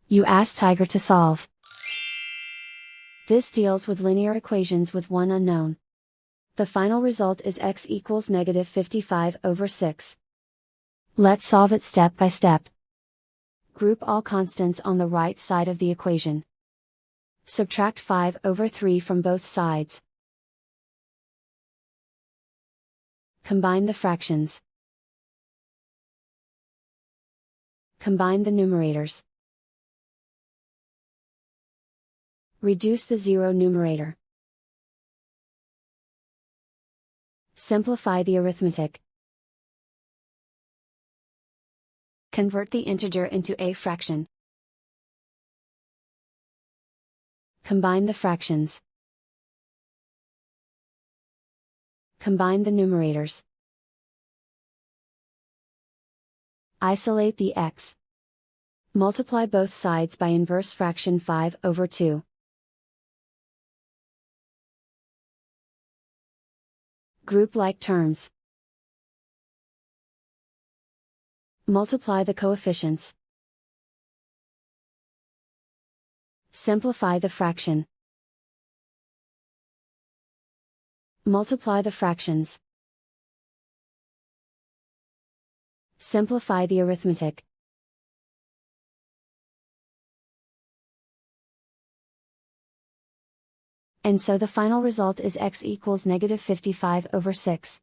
You ask Tiger to solve. This deals with linear equations with one unknown. The final result is x equals negative 55/6. Let's solve it step by step. Group all constants on the right side of the equation. Subtract 5/3 from both sides. Combine the fractions. Combine the numerators. Reduce the zero numerator. Simplify the arithmetic. Convert the integer into a fraction. Combine the fractions. Combine the numerators. Isolate the x. Multiply both sides by inverse fraction 5/2. Group like terms. Multiply the coefficients. Simplify the fraction. Multiply the fractions. Simplify the arithmetic. And so the final result is x equals negative 55/6.